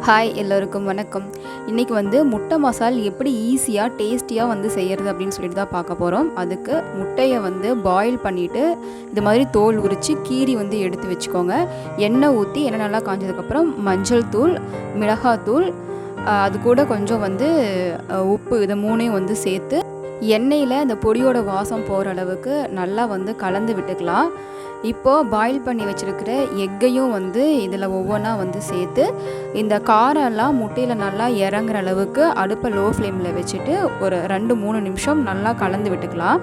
Hi எல்லோருக்கும் வணக்கம். இன்றைக்கி முட்டை மசால் எப்படி ஈஸியாக டேஸ்டியாக செய்கிறது அப்படின்னு சொல்லிட்டு தான் பார்க்க போகிறோம். அதுக்கு முட்டையை பாயில் பண்ணிவிட்டு இது மாதிரி தோல் உரித்து கீரி எடுத்து வச்சுக்கோங்க. எண்ணெய் ஊற்றி எண்ணெய் நல்லா காஞ்சதுக்கப்புறம் மஞ்சள் தூள், மிளகாத்தூள், அது கூட கொஞ்சம் உப்பு, இதை மூணையும் சேர்த்து எண்ணெயில் இந்த பொடியோட வாசம் போகிற அளவுக்கு நல்லா கலந்து விட்டுக்கலாம். இப்போது பாயில் பண்ணி வச்சுருக்கிற எக்கையும் இதில் ஒவ்வொன்றா சேர்த்து இந்த காரெல்லாம் முட்டையில் நல்லா இறங்குற அளவுக்கு அடுப்பை லோ ஃப்ளேமில் வச்சுட்டு ஒரு 2-3 நிமிஷம் நல்லா கலந்து விட்டுக்கலாம்.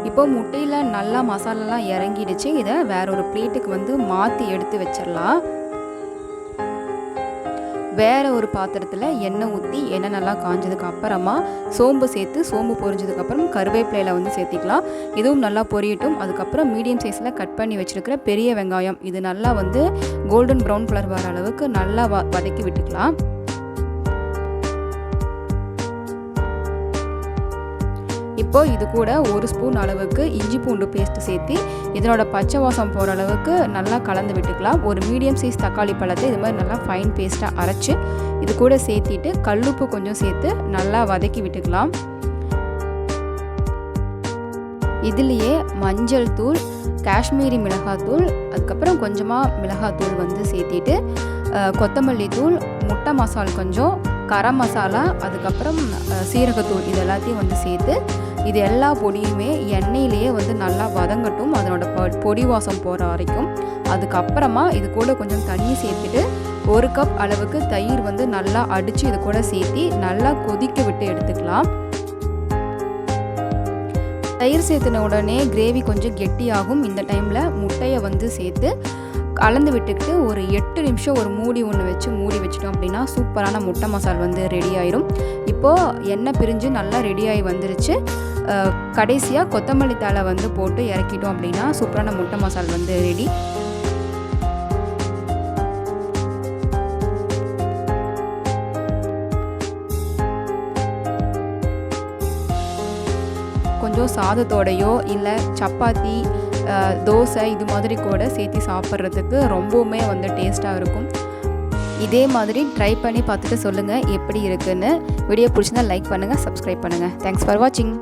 இப்போது முட்டையில் நல்லா மசாலாலாம் இறங்கிடுச்சு. இதை வேற ஒரு பிளேட்டுக்கு மாற்றி எடுத்து வச்சிடலாம். வேறு ஒரு பாத்திரத்தில் எண்ணெய் ஊற்றி எண்ணெய் நல்லா காஞ்சதுக்கு அப்புறமா சோம்பு சேர்த்து, சோம்பு பொரிஞ்சதுக்கப்புறம் கருவேப்பிலையில் சேர்த்திக்கலாம். இதுவும் நல்லா பொரியட்டும். அதுக்கப்புறம் மீடியம் சைஸில் கட் பண்ணி வச்சுருக்கிற பெரிய வெங்காயம், இது நல்லா கோல்டன் ப்ரௌன் கலர் வர அளவுக்கு நல்லா வதக்கி விட்டுக்கலாம். இப்போது இது கூட 1 ஸ்பூன் அளவுக்கு இஞ்சி பூண்டு பேஸ்ட்டு சேர்த்து இதனோட பச்சை வாசம் போகிற அளவுக்கு நல்லா கலந்து விட்டுக்கலாம். ஒரு மீடியம் சைஸ் தக்காளி பழத்தை இது மாதிரி நல்லா ஃபைன் பேஸ்ட்டாக அரைச்சி இது கூட சேர்த்திட்டு கல்லுப்பு கொஞ்சம் சேர்த்து நல்லா வதக்கி விட்டுக்கலாம். இதுலேயே மஞ்சள் தூள், காஷ்மீரி மிளகாத்தூள், அதுக்கப்புறம் கொஞ்சமாக மிளகாத்தூள் சேர்த்திட்டு கொத்தமல்லி தூள், முட்டை மசால் கொஞ்சம், கரம் மசாலா, அதுக்கப்புறம் சீரகத்தூள், இது எல்லாத்தையும் சேர்த்து இது எல்லா பொடியுமே எண்ணெயிலேயே நல்லா வதங்கட்டும், அதனோட பொடி வாசம் போகிற வரைக்கும். அதுக்கப்புறமா இது கூட கொஞ்சம் தண்ணி சேர்த்துட்டு 1 கப் அளவுக்கு தயிர் நல்லா அடித்து இது கூட சேர்த்து நல்லா கொதிக்க விட்டு எடுத்துக்கலாம். தயிர் சேர்த்துன உடனே கிரேவி கொஞ்சம் கெட்டியாகும். இந்த டைமில் முட்டையை சேர்த்து கலந்து விட்டுக்கிட்டு ஒரு 8 நிமிஷம் ஒரு மூடி வச்சு மூடி வச்சிட்டோம் அப்படின்னா சூப்பரான முட்டை மசால் ரெடி ஆயிரும். இப்போது எண்ணெய் பிரிஞ்சு நல்லா ரெடியாகி வந்துருச்சு. கடைசியாக கொத்தமல்லி தழை போட்டு இறக்கிட்டோம் அப்படின்னா சூப்பரான முட்டை மசால் ரெடி. கொஞ்சம் சாதத்தோடையோ இல்லை சப்பாத்தி, தோசை இது மாதிரி கூட சேர்த்து சாப்பிட்றதுக்கு ரொம்பவுமே டேஸ்ட்டாக இருக்கும். இதே மாதிரி ட்ரை பண்ணி பார்த்துட்டு சொல்லுங்கள் எப்படி இருக்குன்னு. வீடியோ பிடிச்சிருந்தா லைக் பண்ணுங்கள், சப்ஸ்கிரைப் பண்ணுங்கள். தேங்க்ஸ் ஃபார் வாட்சிங்.